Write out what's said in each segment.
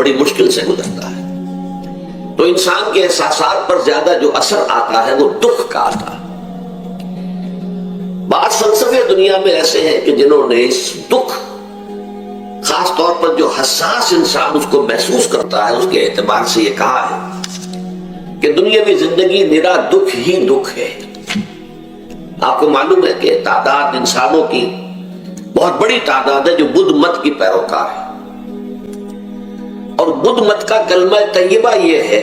بڑی مشکل سے گزرتا ہے، تو انسان کے احساسات پر زیادہ جو اثر آتا ہے وہ دکھ کا آتا ہے۔ بعض فلسفے دنیا میں ایسے ہیں کہ جنہوں نے اس دکھ، خاص طور پر جو حساس انسان اس کو محسوس کرتا ہے، اس کے اعتبار سے یہ کہا ہے کہ دنیاوی زندگی نرا دکھ ہی دکھ ہے۔ آپ کو معلوم ہے کہ تعداد انسانوں کی بہت بڑی تعداد ہے جو بدھ مت کی پیروکار ہے، اور بدھ مت کا کلمہ طیبہ یہ ہے،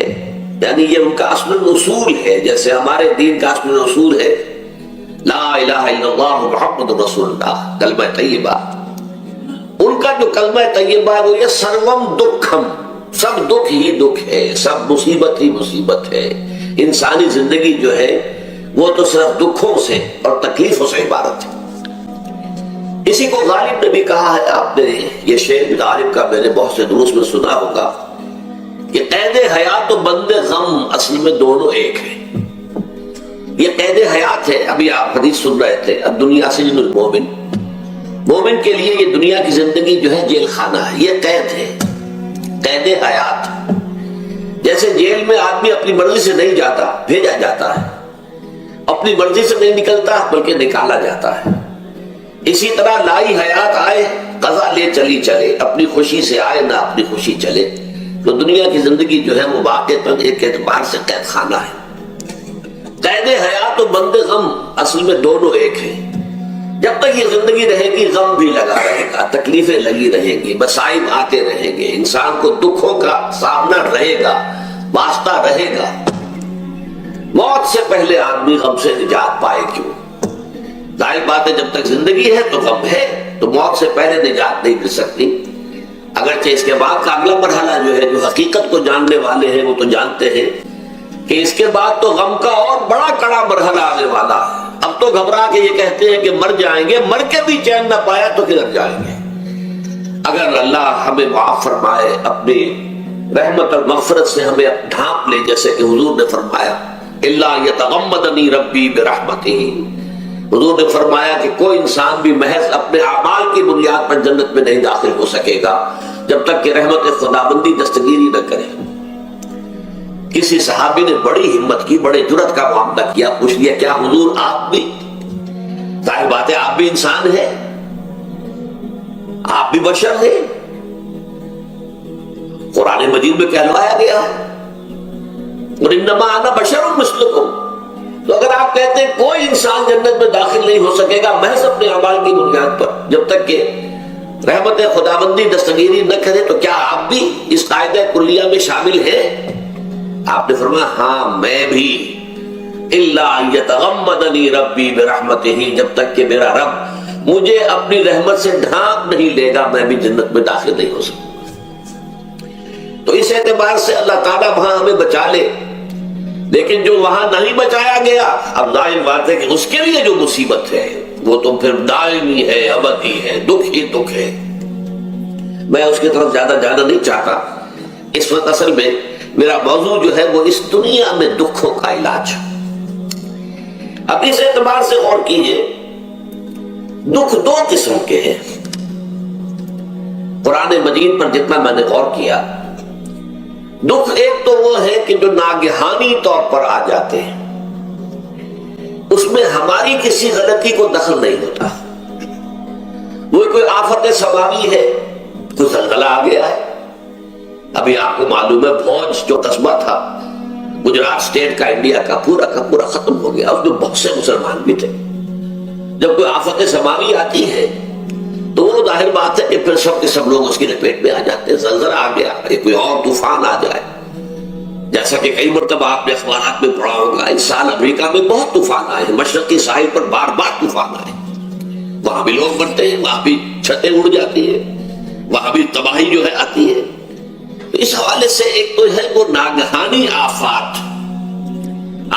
یعنی یہ ان کا اصل اصول ہے، جیسے ہمارے دین کا اصل اصول ہے لا الہ الا اللہ محمد رسول اللہ، کلمہ طیبہ۔ ان کا جو کلمہ طیبہ ہے وہ یہ سروم دکھم، سب دکھ ہی دکھ ہے، سب مصیبت ہی مصیبت ہے۔ انسانی زندگی جو ہے وہ تو صرف دکھوں سے اور تکلیفوں سے عبارت ہے۔ اسی کو غالب نے بھی کہا ہے، آپ نے یہ شعر غالب کا میں نے بہت سے دروس میں سنا ہوگا کہ قید حیات و بند غم اصل میں دونوں ایک ہیں۔ یہ قید حیات ہے، ابھی آپ حدیث سن رہے تھے الدنیا سجن المومن، مومن کے لیے یہ دنیا کی زندگی جو ہے جیل خانہ ہے، یہ قید ہے، قید حیات۔ جیسے جیل میں آدمی اپنی مرضی سے نہیں جاتا، بھیجا جاتا ہے، اپنی مرضی سے نہیں نکلتا بلکہ نکالا جاتا ہے، اسی طرح لائی حیات آئے قضا لے چلی چلے، اپنی خوشی سے آئے نہ اپنی خوشی چلے۔ تو دنیا کی زندگی جو ہے وہ واقع پر ایک اعتبار سے قید خانہ ہے۔ قید حیات و بند غم اصل میں دونوں ایک ہیں۔ جب تک یہ زندگی رہے گی غم بھی لگا رہے گا، تکلیفیں لگی رہیں گی، مصائب آتے رہیں گے، انسان کو دکھوں کا سامنا رہے گا، واسطہ رہے گا۔ موت سے پہلے آدمی غم سے نجات پائے کیوں؟ ظاہر بات ہے جب تک زندگی ہے تو غم ہے، تو موت سے پہلے نجات نہیں مل سکتی۔ اگرچہ اس کے بعد کا اگلا مرحلہ جو ہے، جو حقیقت کو جاننے والے ہیں وہ تو جانتے ہیں کہ اس کے بعد تو غم کا اور بڑا کڑا مرحلہ آنے والا ہے۔ اب تو گھبرا کے یہ کہتے ہیں کہ مر جائیں گے، مر کے بھی چین نہ پایا تو کدھر جائیں گے؟ اگر اللہ ہمیں معاف فرمائے، اپنی رحمت اور مغفرت سے ہمیں ڈھانپ لے، جیسے کہ حضور نے فرمایا الا یتغمدنی ربی برحمتہ، حضور نے فرمایا کہ کوئی انسان بھی محض اپنے اعمال کی بنیاد پر جنت میں نہیں داخل ہو سکے گا جب تک کہ رحمت خدابندی دستگیری نہ کرے۔ کسی صحابی نے بڑی ہمت کی، بڑے جرأت کا معاملہ کیا، پوچھ لیا کیا حضور آپ بھی؟ ظاہر بات ہے آپ بھی انسان ہیں، آپ بھی بشر ہیں، قرآن مجید میں کہلوایا گیا ہے وَإِنَّمَا أَنَا بَشَرٌ مِثْلُكُمْ۔ تو اگر آپ کہتے ہیں کوئی انسان جنت میں داخل نہیں ہو سکے گا محض اپنے اعمال کی بنیاد پر جب تک کہ رحمت خداوندی دستگیری نہ کرے، تو کیا آپ بھی اس قاعدہ کلیہ میں شامل ہیں؟ آپ نے فرمایا ہاں میں بھی، الا یتغمدنی ربی برحمتہ، جب تک کہ میرا رب مجھے اپنی رحمت سے ڈھانپ نہیں لے گا میں بھی جنت میں داخل نہیں ہو سکوں۔ تو اس اعتبار سے اللہ تعالیٰ وہاں ہمیں بچا لے، لیکن جو وہاں نہیں بچایا گیا، اب ظاہر بات ہے کہ اس کے لیے جو مصیبت ہے وہ تو پھر دائمی ہے، ابدی ہے، دکھ ہی دکھ ہے۔ میں اس کی طرف زیادہ جانا نہیں چاہتا، اس وقت اصل میں میرا موضوع جو ہے وہ اس دنیا میں دکھوں کا علاج۔ اب اس اعتبار سے غور کیجئے، دکھ دو قسم کے ہیں۔ قرآن مجید پر جتنا میں نے غور کیا، دکھ ایک تو وہ ہے کہ جو ناگہانی طور پر آ جاتے ہیں، اس میں ہماری کسی غلطی کو دخل نہیں ہوتا۔ وہ کوئی آفت سماوی ہے، کوئی زلزلہ آ گیا ہے، ابھی آپ کو معلوم ہے بھوج جو قصبہ تھا گجرات اسٹیٹ کا، انڈیا کا پورا ختم ہو گیا، اس میں بہت سے مسلمان بھی تھے۔ جب کوئی آفت سماوی آتی ہے تو وہ ظاہر بات ہے کہ پھر سب کے سب لوگ اس کی لپیٹ میں آ جاتے ہیں۔ زلزلہ آ گیا، کوئی اور طوفان آ جائے، جیسا کہ کئی مرتبہ آپ نے اخبارات میں پڑھا ہوگا، اس سال امریکہ میں بہت طوفان آئے ہیں، مشرقی ساحل پر بار بار طوفان آئے، وہاں بھی لوگ مرتے ہیں، وہاں بھی چھتیں اڑ جاتی ہیں، وہاں بھی تباہی جو ہے آتی ہے۔ تو اس حوالے سے ایک تو ہے وہ ناگہانی آفات،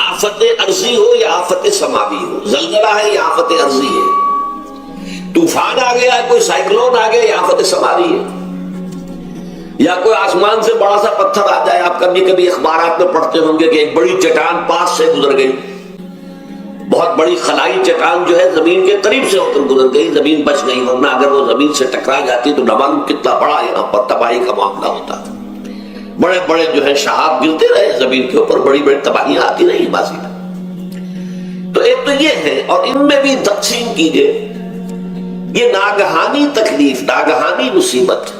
آفت ارضی ہو یا آفت سماوی ہو، زلزلہ ہے یا آفت ارضی ہے، طوفان آ گیا ہے، کوئی سائیکلون آ گیا، یا آفت سماوی ہے، یا کوئی آسمان سے بڑا سا پتھر آ جائے۔ آپ کبھی کبھی اخبارات میں پڑھتے ہوں گے کہ ایک بڑی چٹان پاس سے گزر گئی، بہت بڑی خلائی چٹان جو ہے زمین کے قریب سے ہو کر گزر گئی، زمین بچ گئی، ورنہ اگر وہ زمین سے ٹکرا جاتی تو نہ معلوم کتنا بڑا یہاں پر تباہی کا معاملہ ہوتا۔ بڑے بڑے جو ہے شہاب گرتے رہے زمین کے اوپر، بڑی بڑی تباہیاں آتی رہی ماضی میں. تو ایک تو یہ ہے، اور ان میں بھی تقسیم کیجئے یہ ناگہانی تکلیف، ناگہانی مصیبت،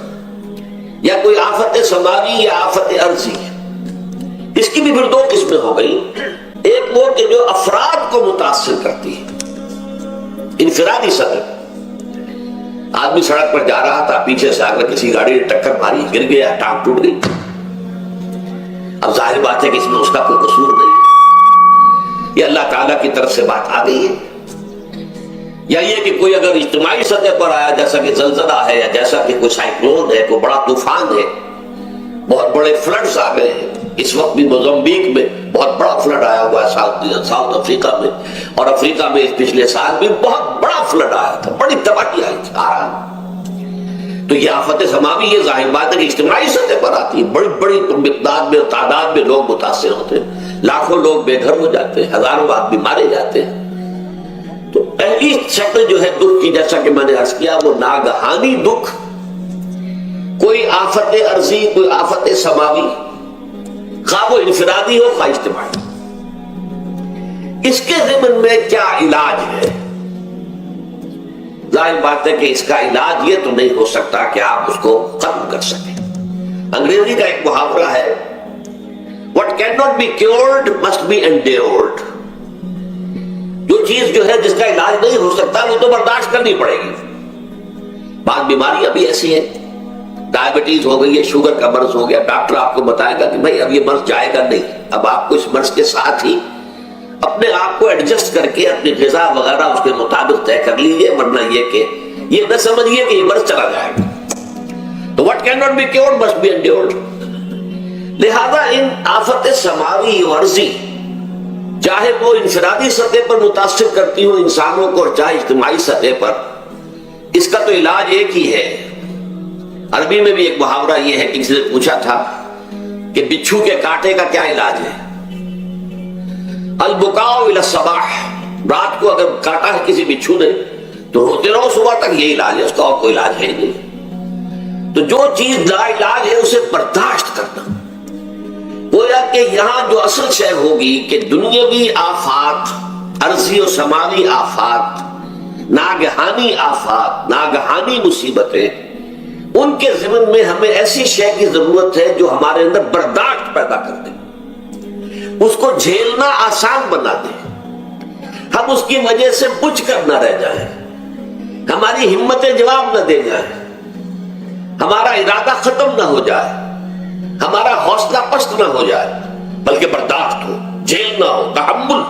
یا کوئی آفت سماوی یا آفت ارضی، اس کی بھی پھر دو قسمیں ہو گئی. ایک وہ کہ جو افراد کو متاثر کرتی ہے، انفرادی سطح. آدمی سڑک پر جا رہا تھا، پیچھے سے آگر کسی گاڑی نے ٹکر ماری، گر گیا، ٹانگ ٹوٹ گئی. اب ظاہر بات ہے کہ اس میں اس کا کوئی قصور نہیں، یہ اللہ تعالیٰ کی طرف سے بات آ گئی ہے. یا یہ کہ کوئی اگر اجتماعی سطح پر آیا، جیسا کہ زلزلہ ہے، یا جیسا کہ کوئی سائیکلون ہے، کوئی بڑا طوفان ہے، بہت بڑے فلڈز آ گئے ہیں. اس وقت بھی موزمبیق میں بہت بڑا فلڈ آیا ہوا ہے، ساؤتھ افریقہ میں، اور افریقہ میں پچھلے سال بھی بہت بڑا فلڈ آیا تھا، بڑی تباہی آئی تھی. تو یہ آفت سماوی، یہ ظاہر بات ہے کہ اجتماعی سطح پر آتی ہے، بڑی بڑی مقدار میں، تعداد میں لوگ متاثر ہوتے ہیں، لاکھوں لوگ بے گھر ہو جاتے ہیں، ہزاروں آدمی مارے جاتے ہیں. تو پہلی شکل جو ہے دکھ کی، جیسا کہ میں نے عرض کیا، وہ ناگہانی دکھ، کوئی آفت ارضی، کوئی آفت سماوی، خواہ وہ انفرادی ہو خواہ اجتماعی. اس کے ضمن میں کیا علاج ہے؟ ظاہر بات ہے کہ اس کا علاج یہ تو نہیں ہو سکتا کہ آپ اس کو ختم کر سکیں. انگریزی کا ایک محاورہ ہے، What cannot be cured must be endured. جو چیز جو ہے جس کا علاج نہیں ہو سکتا وہ تو برداشت کرنی پڑے گی. بعض بیماریاں بھی ایسی ہیں، ڈائبٹیز ہو گئی ہے، شوگر کا مرض ہو گیا، ڈاکٹر آپ کو بتائے گا کہ بھائی اب یہ مرض جائے گا نہیں، اب آپ کو اس مرض کے ساتھ ہی اپنے آپ کو ایڈجسٹ کر کے اپنی غذا وغیرہ اس کے مطابق طے کر لیجیے، ورنہ یہ کہ یہ نہ سمجھیے کہ یہ مرض چلا جائے گا. تو what cannot be cured must be endured. لہذا ان آفت سماوی و ارضی، چاہے وہ انفرادی سطح پر متاثر کرتی ہوں انسانوں کو، اور چاہے اجتماعی سطح پر، اس کا تو علاج ایک ہی ہے. عربی میں بھی ایک محاورہ یہ ہے کہ کسی نے پوچھا تھا کہ بچھو کے کاٹے کا کیا علاج ہے؟ البکاء الی الصباح، رات کو اگر کاٹا ہے کسی بچھو نے تو روتے رہو صبح تک، یہ علاج ہے، اس کا اور کوئی علاج ہے نہیں. تو جو چیز لا علاج ہے اسے برداشت کرنا. گویا کہ یہاں جو اصل شے ہوگی کہ دنیاوی آفات، ارضی و سماوی آفات، ناگہانی آفات، ناگہانی مصیبتیں، ان کے ضمن میں ہمیں ایسی شے کی ضرورت ہے جو ہمارے اندر برداشت پیدا کر دے، اس کو جھیلنا آسان بنا دے، ہم اس کی وجہ سے بجھ کر نہ رہ جائیں، ہماری ہمتیں جواب نہ دے جائیں، ہمارا ارادہ ختم نہ ہو جائے، ہمارا حوصلہ پست نہ ہو جائے، بلکہ برداشت ہو، جھیلنا ہو، تحمل.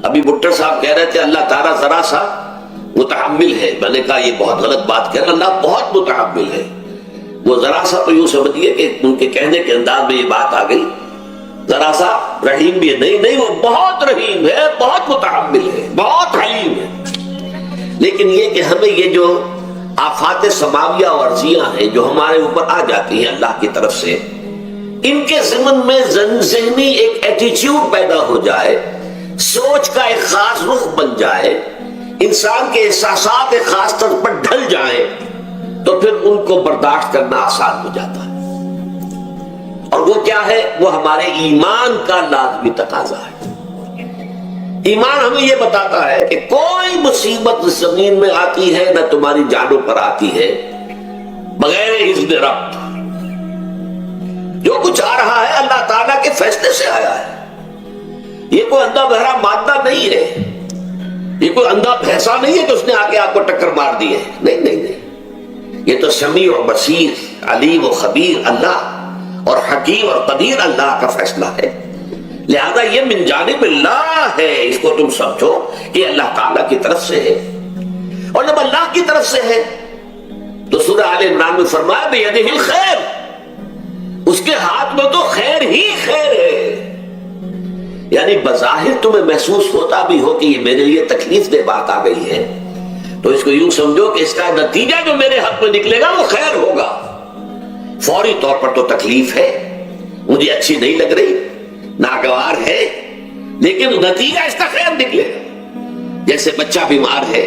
ابھی بھٹر صاحب کہہ رہے تھے اللہ تعالیٰ ذرا سا متحمل ہے. میں نے کہا یہ بہت غلط بات کہہ رہا، اللہ بہت متحمل ہے. وہ ذرا سا تو یوں سمجھیے کہ ان کے کہنے کے انداز میں یہ بات آ گئی، ذرا سا رحیم بھی ہے. نہیں، وہ بہت رحیم ہے، بہت متحمل ہے، بہت حلیم ہے. لیکن یہ کہ ہمیں یہ جو آفات سماویہ اور ارضیاں ہیں جو ہمارے اوپر آ جاتی ہیں اللہ کی طرف سے، ان کے ضمن میں ذہنی ایک ایٹیچیوڈ پیدا ہو جائے، سوچ کا ایک خاص رخ بن جائے، انسان کے احساسات ایک خاص طرح پر ڈھل جائیں، تو پھر ان کو برداشت کرنا آسان ہو جاتا ہے. اور وہ کیا ہے؟ وہ ہمارے ایمان کا لازمی تقاضا ہے. ایمان ہمیں یہ بتاتا ہے کہ کوئی مصیبت زمین میں آتی ہے نہ تمہاری جانوں پر آتی ہے بغیر اذن رب. جو کچھ آ رہا ہے اللہ تعالیٰ کے فیصلے سے آیا ہے. یہ کوئی اندھا بہرا مادہ نہیں ہے، یہ کوئی اندھا بھینسا نہیں ہے کہ اس نے آ کے آپ کو ٹکر مار دی ہے. نہیں، یہ تو سمیع و بصیر، علیم و خبیر اللہ، اور حکیم اور قدیر اللہ کا فیصلہ ہے. لہذا یہ من جانب اللہ ہے، اس کو تم سمجھو کہ اللہ تعالیٰ کی طرف سے ہے. اور جب اللہ کی طرف سے ہے تو سورہ آل عمران میں فرمایا بیدہ الخیر، اس کے ہاتھ میں تو خیر ہی خیر ہے. یعنی بظاہر تمہیں محسوس ہوتا بھی ہو کہ یہ میرے لیے تکلیف دہ بات آ گئی ہے، تو اس کو یوں سمجھو کہ اس کا نتیجہ جو میرے حق میں نکلے گا وہ خیر ہوگا. فوری طور پر تو تکلیف ہے، مجھے اچھی نہیں لگ رہی، ناگوار ہے، لیکن نتیجہ اس کا خیر نکلے گا. جیسے بچہ بیمار ہے،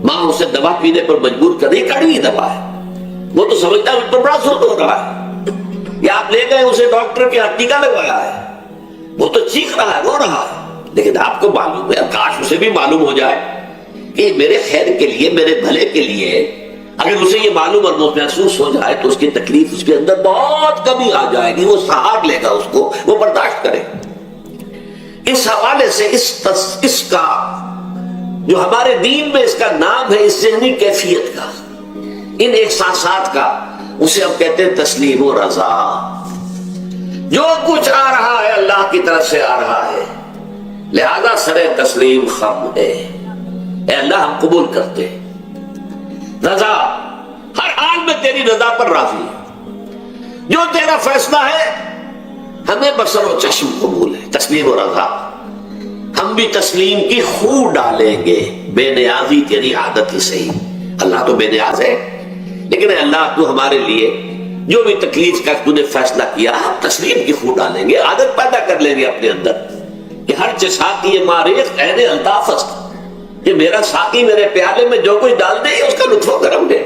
ماں اسے دوا پینے پر مجبور کر رہی، کڑوی دوا ہے، وہ تو سمجھتا ہے اس پر بڑا زور ہو رہا ہے، یا آپ لے گئے اسے ڈاکٹر کے یہاں ٹیکا لگوایا ہے، وہ تو چیخ رہا ہے، رو رہا ہے، لیکن آپ کو معلوم ہے، کاش اسے بھی معلوم ہو جائے کہ میرے خیر کے لیے، میرے بھلے کے لیے، اگر اسے یہ معلوم اور محسوس ہو جائے تو اس کی تکلیف اس کے اندر بہت کمی آ جائے گی، وہ سہار لے گا، اس کو وہ برداشت کرے۔ اس حوالے سے اس کا جو ہمارے دین میں اس کا نام ہے، اس ذہنی کیفیت کا، ان احساسات کا، اسے ہم کہتے ہیں تسلیم و رضا۔ جو کچھ آ رہا ہے اللہ کی طرف سے آ رہا ہے، لہذا سر تسلیم خم ہے، اے اللہ ہم قبول کرتے ہیں، رضا، ہر حال میں تیری رضا پر راضی ہے، جو تیرا فیصلہ ہے ہمیں بصر و چشم قبول ہے، تسلیم و رضا۔ ہم بھی تسلیم کی خو ڈالیں گے، بے نیازی تیری عادت ہی صحیح، اللہ تو بے نیاز ہے، لیکن اے اللہ تو ہمارے لیے جو بھی تکلیف کا تو نے فیصلہ کیا، ہم تسلیم کی خو ڈالیں گے، عادت پیدا کر لیں گے اپنے اندر کہ ہر ساقی ماریخ عین الطاف است، کہ میرا ساقی میرے پیالے میں جو کچھ ڈال دے اس کا لطف و کرم دے۔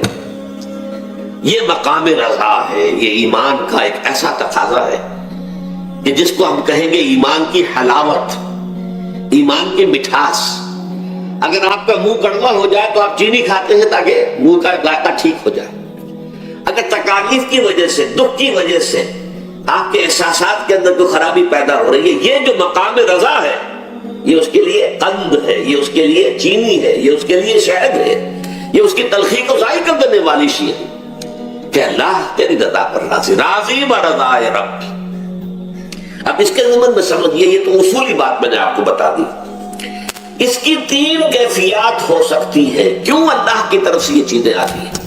یہ مقام رضا ہے، یہ ایمان کا ایک ایسا تقاضا ہے کہ جس کو ہم کہیں گے ایمان کی حلاوت، ایمان کی مٹھاس۔ اگر آپ کا منہ کڑوا ہو جائے تو آپ چینی کھاتے ہیں تاکہ منہ کا ذائقہ ٹھیک ہو جائے۔ اگر تکالیف کی وجہ سے، دکھ کی وجہ سے آپ کے احساسات کے اندر کوئی خرابی پیدا ہو رہی ہے، یہ جو مقام رضا ہے، یہ اس کے لیے قند ہے، یہ اس کے لیے چینی ہے، یہ اس کے لیے شہد ہے، یہ اس کی تلخی کو ظاہر کر دینے والی شیء ہے کہ اللہ تیری رضا پر راضی، راضی برضا رب۔ اب اس کے ضمن میں سمجھئے، یہ تو اصولی بات میں نے آپ کو بتا دی، اس کی تین کیفیات ہو سکتی ہے، کیوں اللہ کی طرف سے یہ چیزیں آتی ہیں۔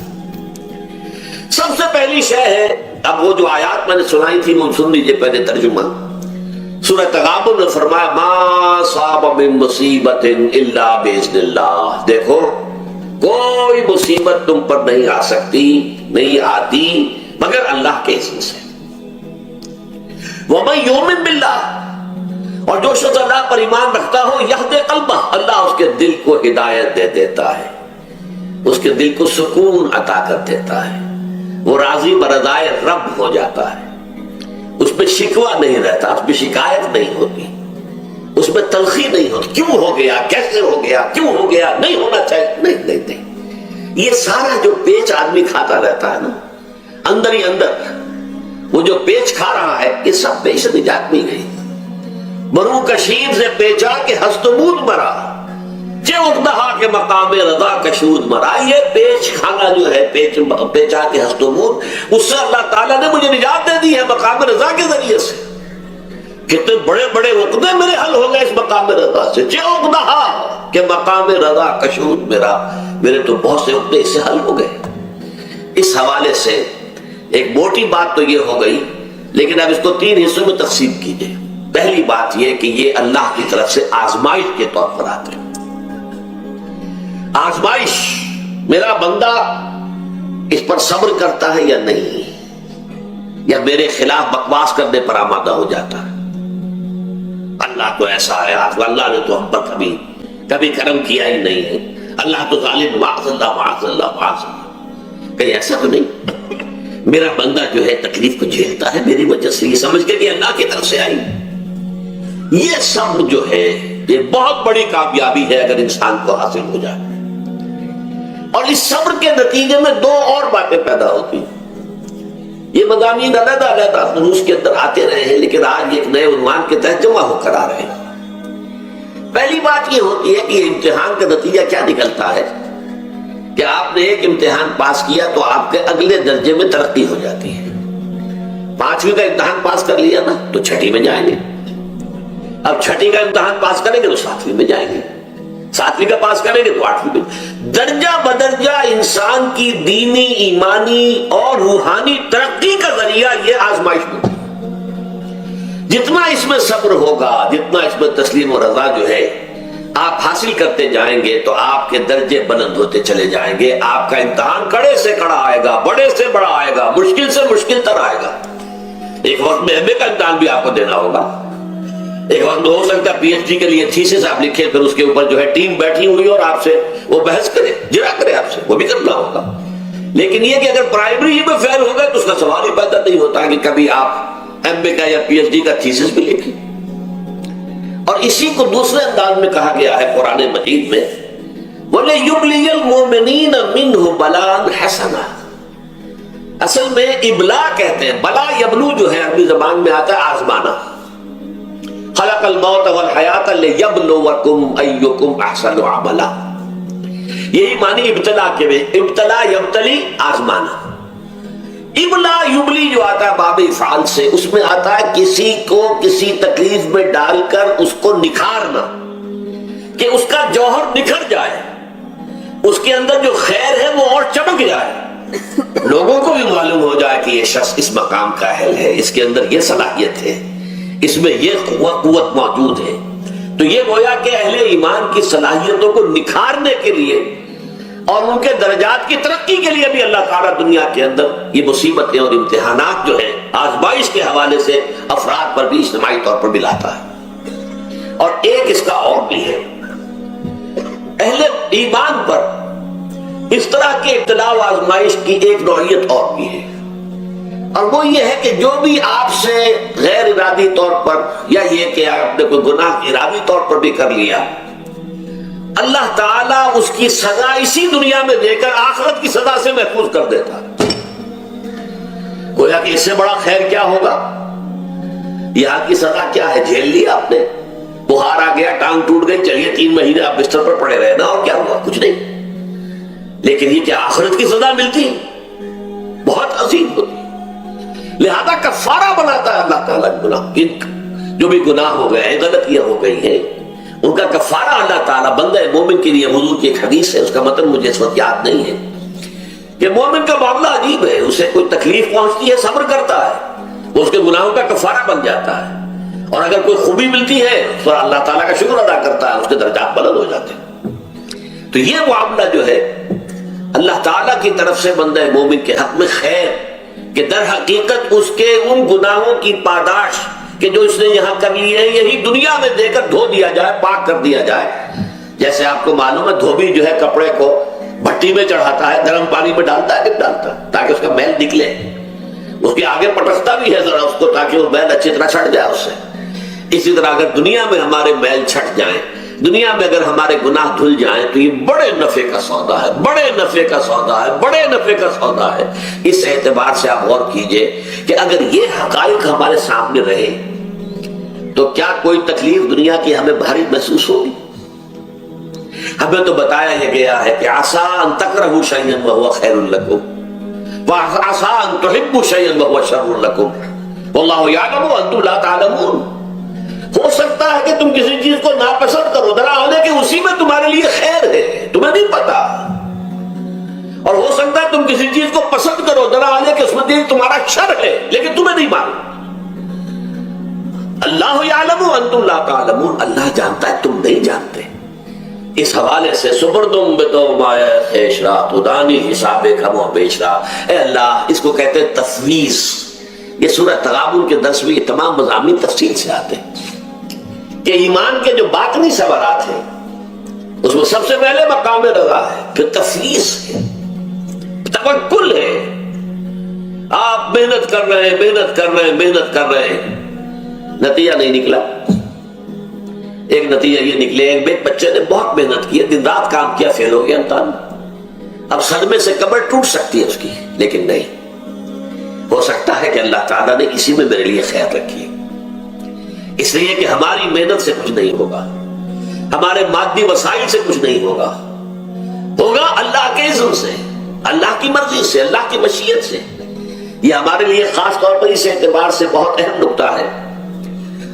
سب سے پہلی شے ہے، اب وہ جو آیات میں نے سنائی تھی وہ سن لیجئے پہلے ترجمہ۔ سورہ تغابن میں فرمایا ما صاب من مصیبت الا باذن اللہ، دیکھو کوئی مصیبت تم پر نہیں آ سکتی، نہیں آتی مگر اللہ کے اذن سے۔ وَمَن يُؤْمِن بِاللَّهِ، اور جو شخص اللہ پر ایمان رکھتا ہو، یہدِ قلبہ، اللہ اس کے دل کو ہدایت دے دیتا ہے، اس کے دل کو سکون عطا کر دیتا ہے، وہ راضی برضائے رب ہو جاتا ہے، اس میں شکوہ نہیں رہتا، اس میں شکایت نہیں ہوتی، اس میں تلخی نہیں ہوتی، کیوں ہو گیا، کیسے ہو گیا، کیوں ہو گیا، نہیں ہونا چاہیے، نہیں۔ یہ سارا جو پیچ آدمی کھاتا رہتا ہے نا، اندر ہی اندر وہ جو پیچ کھا رہا ہے، یہ سب پیچ نجات نہیں گئی۔ برو کشید سے پیچا کہ ہستمود مرا، چے اقدہا کے مقام رضا کشود مرا۔ یہ پیچ کھانا جو ہے، پیچا کے ہستمود، اس سے اللہ تعالیٰ نے مجھے نجات دے دی ہے مقام رضا کے ذریعے سے۔ کتنے بڑے بڑے عقدے میرے حل ہو گئے اس مقام رضا سے، چے اقدہا کہ مقام رضا کشود میرا، میرے تو بہت سے عقدے اس سے حل ہو گئے۔ اس حوالے سے ایک موٹی بات تو یہ ہو گئی، لیکن اب اس کو تین حصوں میں تقسیم کیجئے۔ پہلی بات یہ کہ یہ اللہ کی طرف سے آزمائش کے طور پر آتے ہیں۔ آزمائش، میرا بندہ اس پر صبر کرتا ہے یا نہیں، یا میرے خلاف بکواس کرنے پر آمادہ ہو جاتا ہے۔ اللہ تو ایسا ہے، اللہ نے تو ہم پر کبھی کرم کیا ہی نہیں ہے، اللہ تو ظالم، معاذ اللہ معاذ اللہ معاذ اللہ۔ کہیں ایسا تو نہیں، میرا بندہ جو ہے تکلیف کو جھیلتا ہے میری وجہ سے، یہ سمجھ کے کہ اللہ کی طرف سے آئی۔ یہ صبر جو ہے یہ بہت بڑی کامیابی ہے اگر انسان کو حاصل ہو جائے، اور اس صبر کے نتیجے میں دو اور باتیں پیدا ہوتی ہیں۔ یہ مضامین علیحدہ علیحدہ دروس کے اندر آتے رہے ہیں، لیکن آج ایک نئے عنوان کے تحت جمع ہو کر آ رہے ہیں۔ پہلی بات یہ ہوتی ہے کہ یہ امتحان کا نتیجہ کیا نکلتا ہے کہ آپ نے ایک امتحان پاس کیا تو آپ کے اگلے درجے میں ترقی ہو جاتی ہے۔ 5ویں کا امتحان پاس کر لیا نا تو 6ٹھی میں جائیں گے، اب 6ٹھی کا امتحان پاس کریں گے تو 7ویں میں جائیں گے، 7ویں کا پاس کریں گے تو 8ویں میں۔ درجہ بدرجہ انسان کی دینی، ایمانی اور روحانی ترقی کا ذریعہ یہ آزمائش ہوتی ہے۔ جتنا اس میں صبر ہوگا، جتنا اس میں تسلیم و رضا جو ہے آپ حاصل کرتے جائیں گے تو آپ کے درجے بلند ہوتے چلے جائیں گے۔ آپ کا امتحان کڑے سے کڑا آئے گا، بڑے سے بڑا آئے گا، مشکل سے مشکل تر آئے گا۔ ایک وقت میں ایم اے کا امتحان بھی آپ کو دینا ہوگا، ایک وقت میں ہو سکتا ہے پی ایچ ڈی کے لیے تھیسس آپ لکھیں، پھر اس کے اوپر جو ہے ٹیم بیٹھی ہوئی اور آپ سے وہ بحث کرے، جرا کرے آپ سے، وہ بھی کرنا ہوگا۔ لیکن یہ کہ اگر پرائمری ہی میں فیل ہو گئے تو اس کا سوال ہی پیدا نہیں نہیں ہوتا کہ کبھی آپ ایم اے کا یا پی ایچ ڈی کا تھیسس بھی لکھیں۔ اور اسی کو دوسرے انداز میں کہا گیا ہے قرآن مجید میں، وَلِيُبْلِيَ الْمُؤْمِنِينَ مِنْهُ بَلَاءً حَسَنًا۔ اصل میں ابلا کہتے ہیں، بلا یبلو جو ہے عربی زبان میں آتا ہے آزمانا۔ خلق الموت والحیات لیبلوکم ایکم احسن عملا، یہی معنی ابتلا کے میں، ابتلا یبتلی آزمانا۔ ابلا یبلی جو آتا ہے باب افعال سے، اس میں آتا ہے کسی کو کسی تکلیف میں ڈال کر اس کو نکھارنا، کہ اس کا جوہر نکھر جائے، اس کے اندر جو خیر ہے وہ اور چمک جائے، لوگوں کو بھی معلوم ہو جائے کہ یہ شخص اس مقام کا اہل ہے، اس کے اندر یہ صلاحیت ہے، اس میں یہ قوت موجود ہے۔ تو یہ گویا کہ اہل ایمان کی صلاحیتوں کو نکھارنے کے لیے اور ان کے درجات کی ترقی کے لیے بھی اللہ تعالیٰ دنیا کے اندر یہ مصیبتیں اور امتحانات جو ہے آزمائش کے حوالے سے افراد پر بھی اجتماعی طور پر بھی لاتا ہے۔ اور ایک اس کا اور بھی ہے، اہل ایمان پر اس طرح کے ابتلا و آزمائش کی ایک نوعیت اور بھی ہے، اور وہ یہ ہے کہ جو بھی آپ سے غیر ارادی طور پر یا یہ کہ آپ نے کوئی گناہ ارادی طور پر بھی کر لیا، اللہ تعالیٰ اس کی سزا اسی دنیا میں دے کر آخرت کی سزا سے محفوظ کر دیتا۔ گویا کہ اس سے بڑا خیر کیا ہوگا؟ یہاں کی سزا کیا ہے؟ جھیل لی آپ نے، بخار آ گیا، ٹانگ ٹوٹ گئی، چلیے 3 مہینے آپ بستر پر پڑے رہے نا، اور کیا ہوا؟ کچھ نہیں۔ لیکن یہ کہ آخرت کی سزا ملتی بہت عظیم ہوتی، لہذا کفارہ بناتا ہے اللہ تعالیٰ گناہ، جو بھی گناہ ہو گئے ہیں، غلطیاں ہو گئی ہیں، ان کا کفارہ اللہ تعالیٰ بندہ مومن کے لیے، حضور کی ایک حدیث ہے، اس کا مطلب مجھے اس وقت یاد نہیں ہے، کہ مومن کا معاملہ عجیب ہے، اسے کوئی تکلیف پہنچتی ہے صبر کرتا ہے، وہ اس کے گناہوں کا کفارہ بن جاتا ہے، اور اگر کوئی خوبی ملتی ہے تو اللہ تعالیٰ کا شکر ادا کرتا ہے، اس کے درجات بلند ہو جاتے ہیں۔ تو یہ معاملہ جو ہے اللہ تعالیٰ کی طرف سے بندہ مومن کے حق میں خیر، کہ در حقیقت اس کے ان گناہوں کی پاداش کہ جو اس نے یہاں کر لیے ہیں، یہی دنیا میں دے کر دھو دیا جائے، پاک کر دیا جائے۔ جیسے آپ کو معلوم ہے دھوبی جو ہے کپڑے کو بھٹی میں چڑھاتا ہے، گرم پانی میں ڈالتا ہے کہ ڈالتا ہے تاکہ اس کا میل نکلے، اس کے آگے پٹکتا بھی ہے ذرا اس کو تاکہ وہ میل اچھی طرح چھٹ جائے اس سے۔ اسی طرح اگر دنیا میں ہمارے میل چھٹ جائیں، دنیا میں اگر ہمارے گناہ دھل جائیں، تو یہ بڑے نفع کا سودا ہے، بڑے نفع کا سودا ہے، بڑے نفع کا سودا ہے۔ اس اعتبار سے آپ غور کیجئے کہ اگر یہ حقائق ہمارے سامنے رہے تو کیا کوئی تکلیف دنیا کی ہمیں بھاری محسوس ہوگی؟ ہمیں تو بتایا یہ گیا ہے کہ عسیٰ ان تکرہوا شیئا وہو خیر لکم وعسیٰ ان تحبوا شیئا وہو شر لکم واللہ یعلم وانتم لا تعلمون۔ ہو سکتا ہے کہ تم کسی چیز کو ناپسند کرو، دراصل کہ اسی میں تمہارے لیے خیر ہے، تمہیں نہیں پتا، اور ہو سکتا ہے تم کسی چیز کو پسند کرو، دراصل کہ اس میں تمہارا شر ہے، لیکن تمہیں نہیں معلوم۔ اللہ یعلم وانتم لا تعلمون، اللہ جانتا ہے تم نہیں جانتے۔ اس حوالے سے سبردم بتو مایا خیشرا خدانی حساب کم و بیشرا، اے اللہ، اس کو کہتے ہیں تفویض۔ یہ سورہ تغابن کے درس میں یہ تمام مضامین تفصیل سے آتے ہیں کہ ایمان کے جو باطنی ثمرات ہیں اس میں سب سے پہلے مقام رضا ہے، پھر تفویض ہے، توکل ہے۔ آپ محنت کر رہے ہیں، محنت کر رہے ہیں، محنت کر رہے ہیں، نتیجہ نہیں نکلا۔ ایک نتیجہ یہ نکلے، ایک بچے نے بہت محنت کی، دن رات کام کیا، فیل ہو گیا امتحان، اب صدمے سے کمر ٹوٹ سکتی ہے اس کی، لیکن نہیں، ہو سکتا ہے کہ اللہ تعالیٰ نے اسی میں میرے لیے خیر رکھی ہے، اس لیے کہ ہماری محنت سے کچھ نہیں ہوگا، ہمارے مادی وسائل سے کچھ نہیں ہوگا، ہوگا اللہ کے اذن سے، اللہ کی مرضی سے، اللہ کی مشیت سے۔ یہ ہمارے لیے خاص طور پر اس اعتبار سے بہت اہم نقطہ ہے،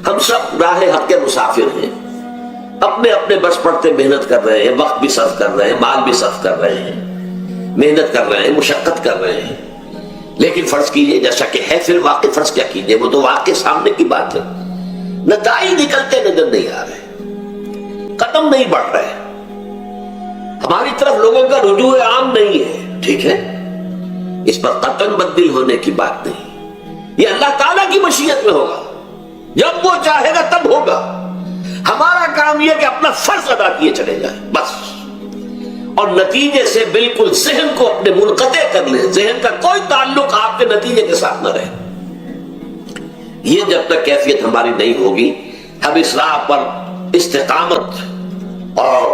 ہم سب راہ حق کے مسافر ہیں، اپنے اپنے بس پڑتے محنت کر رہے ہیں، وقت بھی صرف کر رہے ہیں، مال بھی صرف کر رہے ہیں، محنت کر رہے ہیں، مشقت کر رہے ہیں، لیکن فرض کیجئے جیسا کہ ہے پھر واقع، فرض کیا کیجئے، وہ تو واقع سامنے کی بات ہے، نتائج نکلتے نظر نہیں آ رہے، قدم نہیں بڑھ رہے، ہماری طرف لوگوں کا رجوع عام نہیں ہے، ٹھیک ہے، اس پر قطعاً بدل ہونے کی بات نہیں، یہ اللہ تعالیٰ کی مشیت میں ہوگا، جب وہ چاہے گا تب ہوگا۔ ہمارا کام یہ کہ اپنا فرض ادا کیے چلے جائیں بس، اور نتیجے سے بالکل ذہن کو اپنے منقطع کر لیں، ذہن کا کوئی تعلق آپ کے نتیجے کے ساتھ نہ رہے۔ یہ جب تک کیفیت ہماری نہیں ہوگی ہم اصلاح پر استقامت اور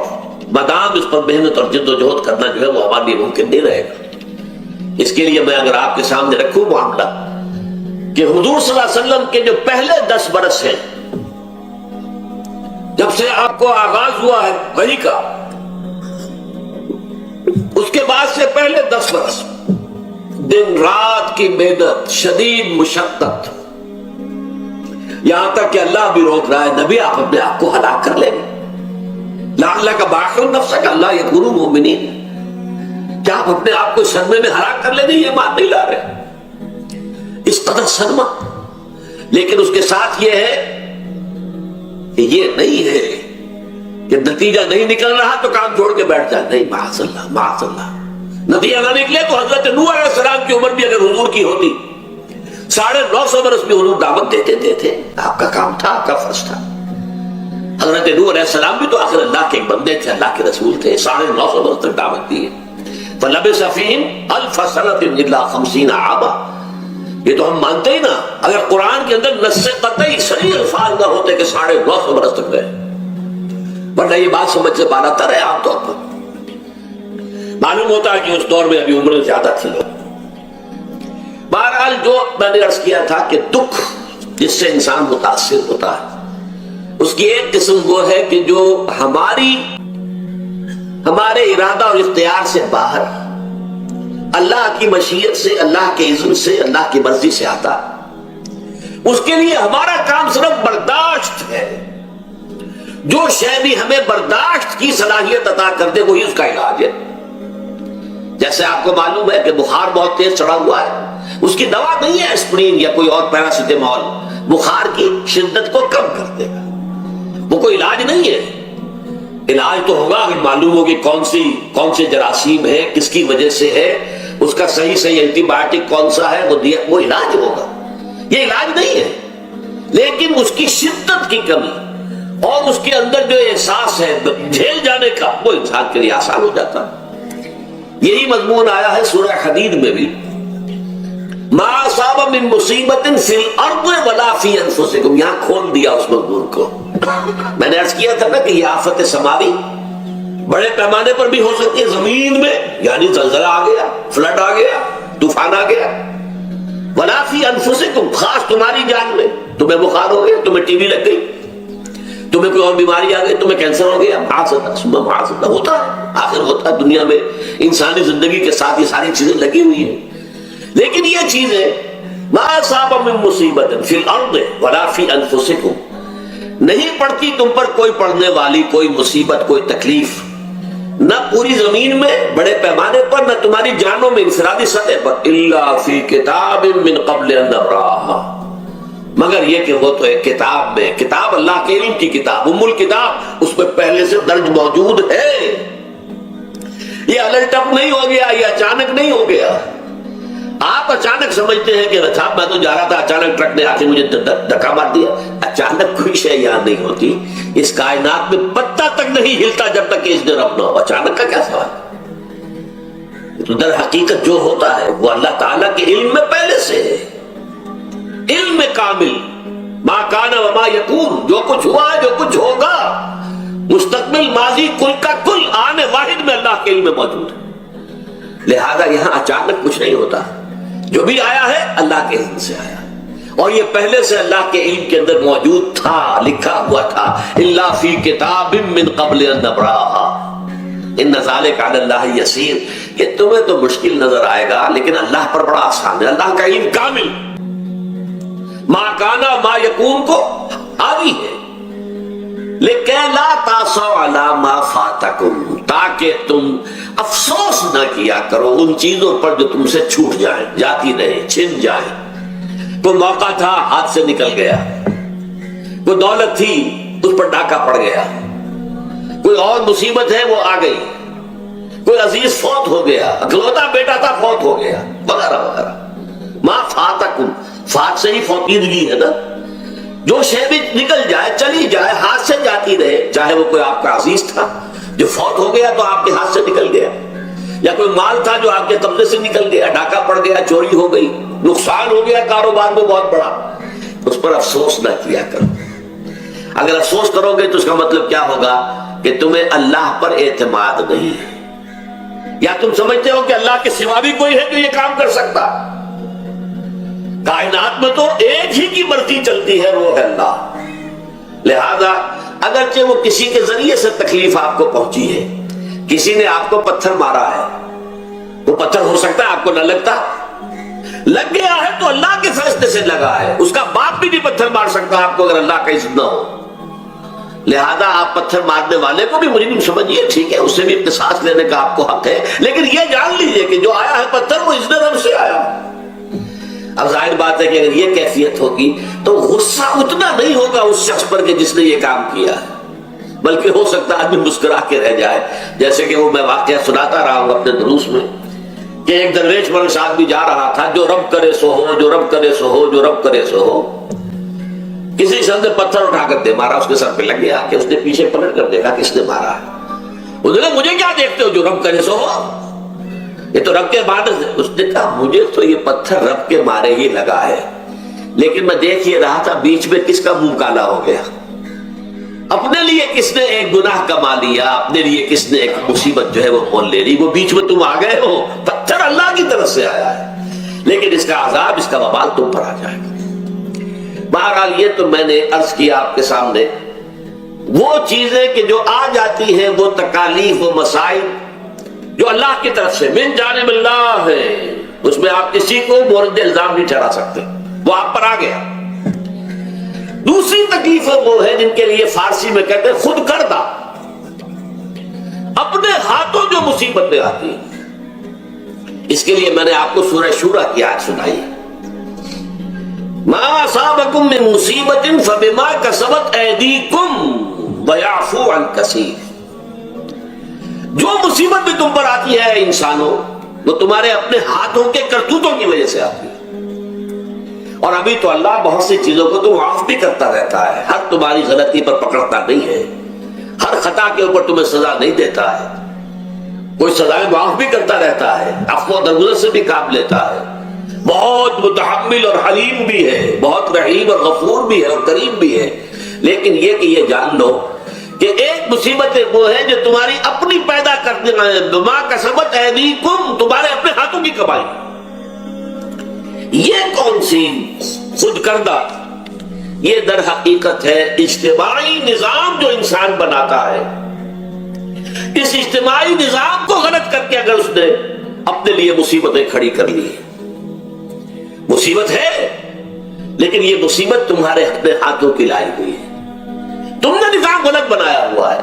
مدام اس پر محنت اور جد و جہد کرنا جو ہے وہ ہمارے لیے ممکن نہیں رہے گا۔ اس کے لیے میں اگر آپ کے سامنے رکھوں معاملہ کہ حضور صلی اللہ علیہ وسلم کے جو پہلے 10 برس ہیں، جب سے آپ کو آغاز ہوا ہے وحی کا، اس کے بعد سے پہلے 10 برس دن رات کی محنت، شدید مشقت، یہاں تک کہ اللہ بھی روک رہا ہے نبی آپ اپنے آپ کو ہلاک کر لیں گے، لعلک باخع نفسک اللہ یکونوا مؤمنین، کیا آپ اپنے آپ کو صدمے میں ہلاک کر لیں گے؟ یہ بات نہیں لا رہے، اس قدر صدمہ۔ لیکن اس کے ساتھ یہ ہے کہ یہ نہیں ہے کہ نتیجہ نہیں نکل رہا تو کام چھوڑ کے بیٹھ جائے، نہیں، معاذ اللہ معاذ اللہ، نتیجہ نہ نکلے تو حضرت نوح علیہ السلام کی عمر بھی اگر حضور کی ہوتی 950 برس میں حضور دعوت دیتے تھے، آپ کا کام تھا، آپ کا فرض تھا۔ حضرت نوح علیہ السلام بھی تو آخر اللہ کے ایک بندے تھے، اللہ کے رسول تھے، 950 برس تک دعوت دی ہے۔ فَلَبِثَ فِيهِمْ أَلْفَ سَنَةٍ إِلَّا 50 عَامًا، یہ تو ہم مانتے ہی نا، اگر قرآن کے اندر نص قطعی صریح الفاظ نہ ہوتے کہ 950 برس تک گئے، ورنہ یہ بات سمجھ سے بالا تر ہے۔ عام طور پر معلوم ہوتا ہے کہ اس دور میں ابھی عمریں زیادہ تھی لوگ۔ بہرحال جو میں نے عرض کیا تھا کہ دکھ جس سے انسان متاثر ہوتا ہے اس کی ایک قسم وہ ہے کہ جو ہمارے ارادہ اور اختیار سے باہر، اللہ کی مشیت سے، اللہ کے اذن سے، اللہ کی مرضی سے آتا، اس کے لیے ہمارا کام صرف برداشت ہے۔ جو شے بھی ہمیں برداشت کی صلاحیت عطا کر دے وہی اس کا علاج ہے۔ جیسے آپ کو معلوم ہے کہ بخار بہت تیز چڑھا ہوا ہے، اس کی دوا نہیں ہے اسپرین یا کوئی اور پیراسیٹامول، بخار کی شدت کو کم کر دے گا، وہ کوئی علاج نہیں ہے۔ علاج تو ہوگا اگر معلوم ہوگی کون سے جراثیم ہے، کس کی وجہ سے ہے، اس کا صحیح اینٹی بایوٹک کون سا ہے، وہ علاج ہوگا۔ یہ علاج نہیں ہے، لیکن اس کی شدت کی کمی اور اس کے اندر جو احساس ہے جھیل جانے کا، وہ انسان کے لیے آسان ہو جاتا ہے۔ یہی مضمون آیا ہے سورہ حدید میں بھی، ما اصاب من مصیبت فی الارض ولا فی انفسکم، یہاں کھول دیا اس مضمون کو۔ میں نے عرض کیا تھا نا کہ یہ آفت سماوی بڑے پیمانے پر بھی ہو سکتی ہے، زمین میں یعنی زلزلہ آ گیا، فلڈ آ گیا، طوفان آ گیا، ولا فی انفسکم، خاص تمہاری جان میں، تمہیں بخار ہو گیا، تمہیں ٹی بی لگ گئی، تمہیں کوئی اور بیماری آ گئی، تمہیں کینسر ہو گیا، معاذ اللہ ہوتا ہے، آخر ہوتا ہے، دنیا میں انسانی زندگی کے ساتھ یہ ساری چیزیں لگی ہوئی ہیں۔ لیکن یہ چیزیں ما اصاب من مصیبت فی الارض ولا فی انفسکم، نہیں پڑتی تم پر کوئی پڑنے والی کوئی مصیبت، کوئی تکلیف، نہ پوری زمین میں بڑے پیمانے پر، نہ تمہاری جانوں میں انفرادی سطح پر، الا فی کتاب من قبل ان نبرأها، مگر یہ کہ وہ تو ایک کتاب میں، کتاب اللہ کے علم کی کتاب، ام الکتاب، اس میں پہلے سے درج موجود ہے۔ یہ الٹ اپ نہیں ہو گیا، یہ اچانک نہیں ہو گیا۔ آپ اچانک سمجھتے ہیں کہ صاحب میں تو جا رہا تھا، اچانک ٹرک نے آ کے مجھے دھکا مار دیا۔ اچانک کوئی شے یہاں نہیں ہوتی، اس کائنات میں پتہ تک نہیں ہلتا جب تک کہ اس نے رب نہ ہو۔ اچانک کا کیا سوال؟ تو در حقیقت جو ہوتا ہے وہ اللہ تعالیٰ کے علم میں پہلے سے ہے، علم کامل، ما کان وما یکون، جو کچھ ہوا ہے، جو کچھ ہوگا، مستقبل، ماضی، کل کا کل آنے واحد میں اللہ کے علم میں موجود ہے۔ لہذا یہاں اچانک کچھ نہیں ہوتا، جو بھی آیا ہے اللہ کے علم سے آیا، اور یہ پہلے سے اللہ کے علم کے اندر موجود تھا، لکھا ہوا تھا، الا فی کتاب من قبل ان نبرأها ان ذلک علی اللہ یسیر۔ یہ تمہیں تو مشکل نظر آئے گا لیکن اللہ پر بڑا آسان ہے، اللہ کا علم کامل، ما کانا ما یکون کو حاوی ہے۔ لیکن لا تاسوا علی ما فاتکم، تاکہ تم افسوس نہ کیا کرو ان چیزوں پر جو تم سے چھوٹ جائیں، جاتی رہیں، چھن جائیں۔ کوئی موقع تھا ہاتھ سے نکل گیا، کوئی دولت تھی اس پر ڈاکہ پڑ گیا، کوئی اور مصیبت ہے وہ آ گئی، کوئی عزیز فوت ہو گیا، اکلوتا بیٹا تھا فوت ہو گیا، وغیرہ وغیرہ۔ ما فاتکم، فات سے ہی فوتیدگی ہے نا، جو شے بھی نکل جائے، چلی جائے، ہاتھ سے جاتی رہے، چاہے وہ کوئی آپ کا عزیز تھا جو فوت ہو گیا تو آپ کے ہاتھ سے نکل گیا، یا کوئی مال تھا جو آپ کے قبضے سے نکل گیا، ڈاکہ پڑ گیا، چوری ہو گئی، نقصان ہو گیا کاروبار میں بہت بڑا، اس پر افسوس نہ کیا کرو. اگر افسوس کرو گے تو اس کا مطلب کیا ہوگا کہ تمہیں اللہ پر اعتماد نہیں ہے، یا تم سمجھتے ہو کہ اللہ کے سوا بھی کوئی ہے جو یہ کام کر سکتا. کائنات میں تو ایک ہی کی مرضی چلتی ہے، وہ ہے اللہ. لہذا اگرچہ وہ کسی کے ذریعے سے تکلیف آپ کو پہنچی ہے، کسی نے آپ کو پتھر مارا ہے، وہ پتھر ہو سکتا ہے آپ کو نہ لگتا، لگ گیا ہے تو اللہ کے فیصلے سے لگا ہے. اس کا باپ بھی نہیں پتھر مار سکتا آپ کو اگر اللہ کا اذن نہ ہو. لہذا آپ پتھر مارنے والے کو بھی مجرم سمجھیے، ٹھیک ہے، اس سے بھی قصاص لینے کا آپ کو حق ہے، لیکن یہ جان لیجئے کہ جو آیا ہے پتھر وہ اذن رب سے آیا. اب ظاہر بات ہے کہ اگر یہ کیفیت ہوگی تو غصہ اتنا نہیں ہوگا اس شخص پر کہ جس نے یہ کام کیا ہے، بلکہ ہو سکتا ہے آدمی مسکرا کے رہ جائے. جیسے کہ وہ میں واقعہ سناتا رہا ہوں اپنے دروس میں کہ ایک درویش ملک آدمی جا رہا تھا، جو رب کرے سو ہو، جو رب کرے سو ہو، جو رب کرے سو ہو. کسی شخص نے پتھر اٹھا کر دے مارا، اس کے سر پہ لگ گیا کہ اس نے پیچھے پلٹ کر دیکھا کس نے مارا ہے. اس نے کہا مجھے کیا دیکھتے ہو، جو رب کرے سو ہو، یہ تو رب کے بعد. اس نے کہا مجھے تو یہ پتھر رب کے مارے ہی لگا ہے، لیکن میں دیکھ یہ رہا تھا بیچ میں کس کا منہ کالا ہو گیا. اپنے لیے کس نے ایک گناہ کما لیا، اپنے لیے کس نے ایک مصیبت جو ہے وہ مول لے لی، وہ بیچ میں تم آ گئے ہو. پتھر اللہ کی طرف سے آیا ہے، لیکن اس کا عذاب، اس کا وبال تم پر آ جائے گا. بہرحال یہ تو میں نے عرض کیا آپ کے سامنے، وہ چیزیں کہ جو آ جاتی ہیں، وہ تکالیف و مسائل جو اللہ کی طرف سے من جانب اللہ ہے، اس میں آپ کسی کو مورد الزام نہیں ٹھہرا سکتے، وہ آپ پر آ گیا. دوسری تکلیفیں وہ ہیں جن کے لیے فارسی میں کہتے ہیں خود کردہ، اپنے ہاتھوں جو مصیبتیں آتی ہیں. اس کے لیے میں نے آپ کو سورہ شورى کی آیت سنائی، ما اصابکم من مصیبت فبما کسبت ایدیکم ویعفو عن کثیر. جو مصیبت بھی تم پر آتی ہے انسانوں، وہ تمہارے اپنے ہاتھوں کے کرتوتوں کی وجہ سے آتی ہے. اور ابھی تو اللہ بہت سی چیزوں کو تو معاف بھی کرتا رہتا ہے، ہر تمہاری غلطی پر پکڑتا نہیں ہے، ہر خطا کے اوپر تمہیں سزا نہیں دیتا ہے، کوئی سزائیں معاف بھی کرتا رہتا ہے، عفو و درگزر سے بھی کام لیتا ہے، بہت متحمل اور حلیم بھی ہے، بہت رحیم اور غفور بھی ہے اور کریم بھی ہے. لیکن یہ کہ یہ جان لو کہ ایک مصیبت وہ ہے جو تمہاری اپنی پیدا کرنے والے، بما کسبت ایدیکم، تمہارے اپنے ہاتھوں کی کمائی. یہ کون سی خود کردہ؟ یہ در حقیقت ہے اجتماعی نظام جو انسان بناتا ہے. اس اجتماعی نظام کو غلط کر کے اگر اس نے اپنے لیے مصیبتیں کھڑی کر لی، مصیبت ہے لیکن یہ مصیبت تمہارے اپنے ہاتھوں کی لائی ہوئی ہے. تم نے نظام غلط بنایا ہوا ہے،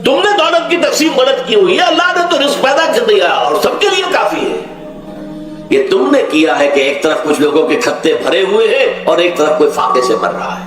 تم نے دولت کی تقسیم غلط کی ہوئی ہے. اللہ نے تو رزق پیدا کر دیا اور سب کے لیے کافی ہے. یہ تم نے کیا ہے کہ ایک طرف کچھ لوگوں کے کھتے بھرے ہوئے ہیں اور ایک طرف کوئی فاقے سے مر رہا ہے.